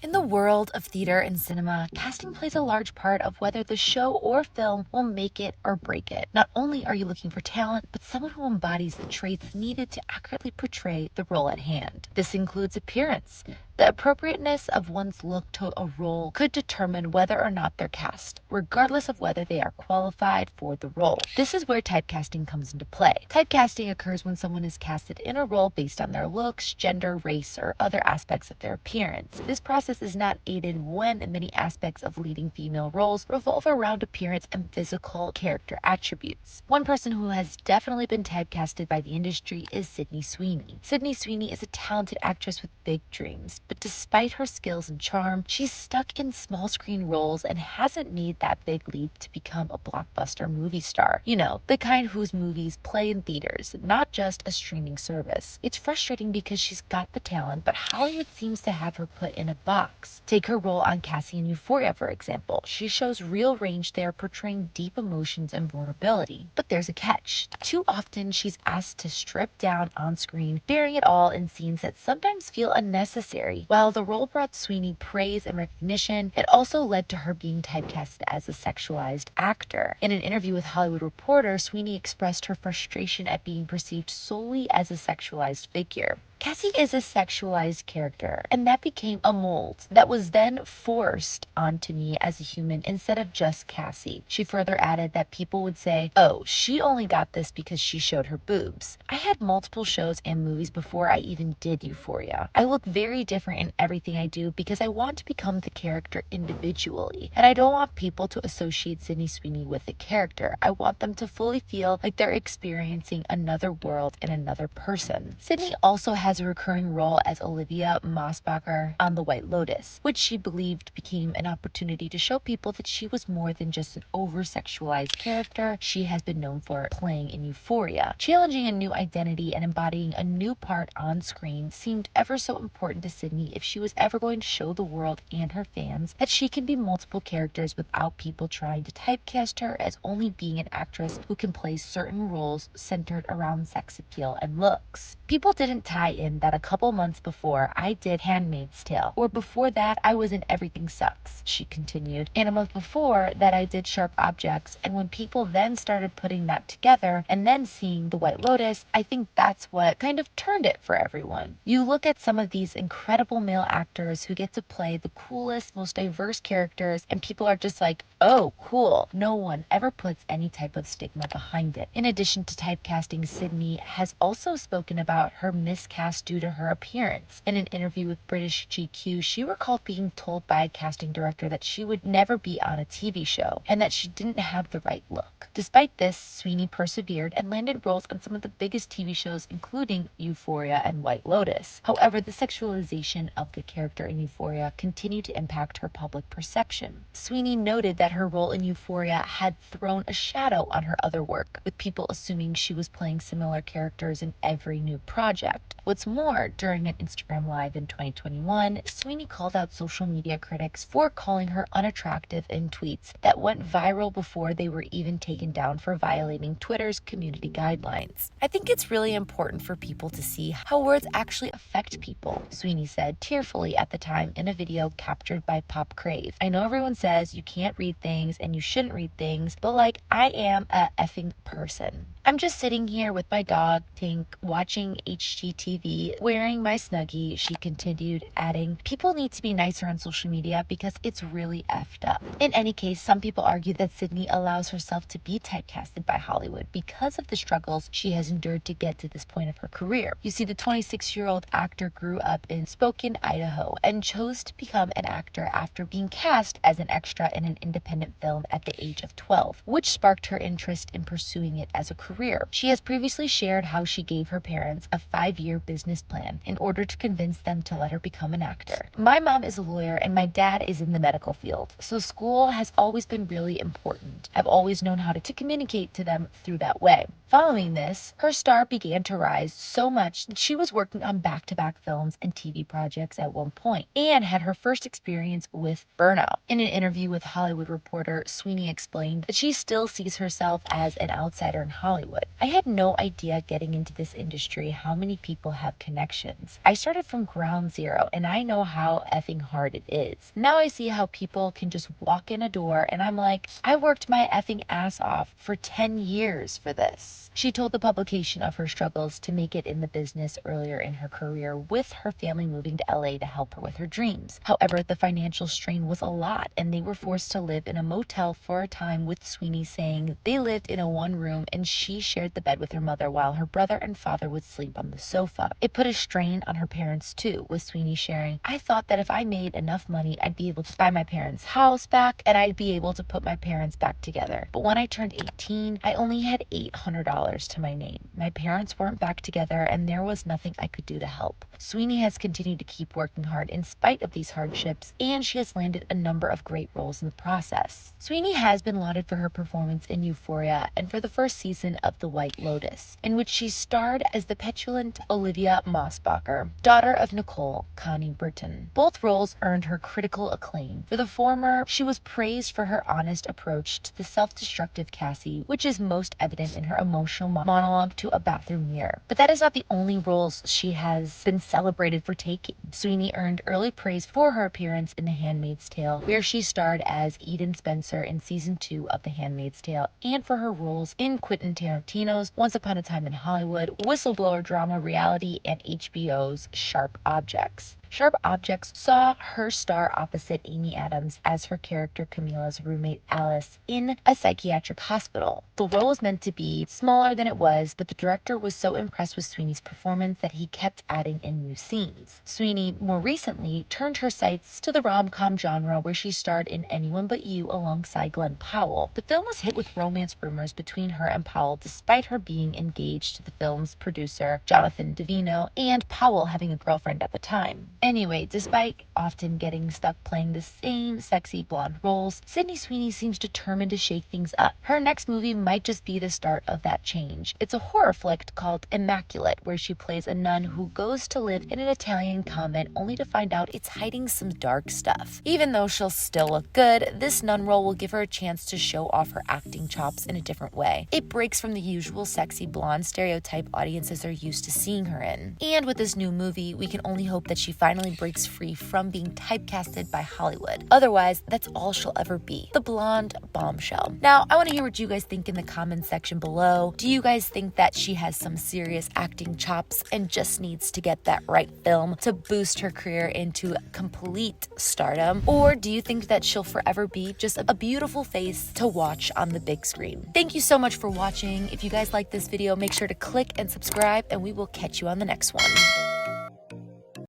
In the world of theater and cinema, casting plays a large part of whether the show or film will make it or break it. Not only are you looking for talent, but someone who embodies the traits needed to accurately portray the role at hand. This includes appearance. The appropriateness of one's look to a role could determine whether or not they're cast, regardless of whether they are qualified for the role. This is where typecasting comes into play. Typecasting occurs when someone is casted in a role based on their looks, gender, race, or other aspects of their appearance. This process is not aided when many aspects of leading female roles revolve around appearance and physical character attributes. One person who has definitely been typecasted by the industry is Sydney Sweeney. Sydney Sweeney is a talented actress with big dreams, but despite her skills and charm, she's stuck in small screen roles and hasn't made that big leap to become a blockbuster movie star. You know, the kind whose movies play in theaters, not just a streaming service. It's frustrating because she's got the talent, but Hollywood seems to have her put in a box. Take her role on Cassie in Euphoria, for example. She shows real range there, portraying deep emotions and vulnerability. But there's a catch. Too often, she's asked to strip down on screen, bearing it all in scenes that sometimes feel unnecessary. While the role brought Sweeney praise and recognition, it also led to her being typecasted as a sexualized actor. In an interview with Hollywood Reporter, Sweeney expressed her frustration at being perceived solely as a sexualized figure. Cassie is a sexualized character, and that became a mold that was then forced onto me as a human instead of just Cassie. She further added that people would say, "Oh, she only got this because she showed her boobs." I had multiple shows and movies before I even did Euphoria. I look very different in everything I do because I want to become the character individually, and I don't want people to associate Sydney Sweeney with the character. I want them to fully feel like they're experiencing another world and another person. Sydney also has a recurring role as Olivia Mossbacher on The White Lotus, which she believed became an opportunity to show people that she was more than just an over-sexualized character she has been known for playing in Euphoria. Challenging a new identity and embodying a new part on screen seemed ever so important to Sydney if she was ever going to show the world and her fans that she can be multiple characters without people trying to typecast her as only being an actress who can play certain roles centered around sex appeal and looks. People didn't tie in that a couple months before I did Handmaid's Tale, or before that I was in Everything Sucks, she continued, and a month before that I did Sharp Objects, and when people then started putting that together and then seeing The White Lotus, I think that's what kind of turned it for everyone. You look at some of these incredible male actors who get to play the coolest, most diverse characters, and people are just like, "Oh, cool." No one ever puts any type of stigma behind it. In addition to typecasting, Sydney has also spoken about her miscast due to her appearance. In an interview with British GQ, she recalled being told by a casting director that she would never be on a TV show and that she didn't have the right look. Despite this, Sweeney persevered and landed roles on some of the biggest TV shows, including Euphoria and White Lotus. However, the sexualization of the character in Euphoria continued to impact her public perception. Sweeney noted that her role in Euphoria had thrown a shadow on her other work, with people assuming she was playing similar characters in every new project. What's more, during an Instagram Live in 2021, Sweeney called out social media critics for calling her unattractive in tweets that went viral before they were even taken down for violating Twitter's community guidelines. "I think it's really important for people to see how words actually affect people," Sweeney said tearfully at the time in a video captured by Pop Crave. "I know everyone says you can't read things and you shouldn't read things, but like, I am a effing person. I'm just sitting here with my dog, Tink, watching HGTV, wearing my Snuggie," she continued, adding, "People need to be nicer on social media because it's really effed up." In any case, some people argue that Sydney allows herself to be typecasted by Hollywood because of the struggles she has endured to get to this point of her career. You see, the 26-year-old actor grew up in Spokane, Idaho, and chose to become an actor after being cast as an extra in an independent film at the age of 12, which sparked her interest in pursuing it as a career. She has previously shared how she gave her parents a 5-year business plan in order to convince them to let her become an actor. "My mom is a lawyer and my dad is in the medical field, so school has always been really important. I've always known how to communicate to them through that way." Following this, her star began to rise so much that she was working on back-to-back films and TV projects at one point, and had her first experience with burnout. In an interview with Hollywood Reporter, Sweeney explained that she still sees herself as an outsider in Hollywood. "I had no idea getting into this industry scary how many people have connections. I started from ground zero and I know how effing hard it is. Now I see how people can just walk in a door and I'm like, I worked my effing ass off for 10 years for this. She told the publication of her struggles to make it in the business earlier in her career, with her family moving to LA to help her with her dreams. However, the financial strain was a lot and they were forced to live in a motel for a time, with Sweeney saying they lived in a one room and she shared the bed with her mother while her brother and father would sleep on the sofa. It put a strain on her parents too, with Sweeney sharing, I thought that if I made enough money, I'd be able to buy my parents' house back and I'd be able to put my parents back together. But when I turned 18, I only had $800 to my name. My parents weren't back together and there was nothing I could do to help. Sweeney has continued to keep working hard in spite of these hardships, and she has landed a number of great roles in the process. Sweeney has been lauded for her performance in Euphoria and for the first season of The White Lotus, in which she starred as the petulant Olivia Mossbacher, daughter of Nicole Connie Burton. Both roles earned her critical acclaim. For the former, she was praised for her honest approach to the self-destructive Cassie, which is most evident in her emotional monologue to a bathroom mirror. But that is not the only roles she has been celebrated for taking. Sweeney earned early praise for her appearance in The Handmaid's Tale, where she starred as Eden Spencer in season 2 of The Handmaid's Tale, and for her roles in Quentin Tarantino's Once Upon a Time in Hollywood, whistleblower drama reality, and HBO's Sharp Objects. Sharp Objects saw her star opposite Amy Adams as her character Camila's roommate Alice in a psychiatric hospital. The role was meant to be smaller than it was, but the director was so impressed with Sweeney's performance that he kept adding in new scenes. Sweeney more recently turned her sights to the rom-com genre, where she starred in Anyone But You alongside Glenn Powell. The film was hit with romance rumors between her and Powell, despite her being engaged to the film's producer Jonathan Davino and Powell having a girlfriend at the time. Anyway, despite often getting stuck playing the same sexy blonde roles, Sydney Sweeney seems determined to shake things up. Her next movie might just be the start of that change. It's a horror flick called Immaculate, where she plays a nun who goes to live in an Italian convent only to find out it's hiding some dark stuff. Even though she'll still look good, this nun role will give her a chance to show off her acting chops in a different way. It breaks from the usual sexy blonde stereotype audiences are used to seeing her in. And with this new movie, we can only hope that she finally breaks free from being typecasted by Hollywood. Otherwise, that's all she'll ever be, the blonde bombshell. Now, I want to hear what you guys think in the comments section below. Do you guys think that she has some serious acting chops and just needs to get that right film to boost her career into complete stardom? Or do you think that she'll forever be just a beautiful face to watch on the big screen? Thank you so much for watching. If you guys like this video, make sure to click and subscribe, and we will catch you on the next one.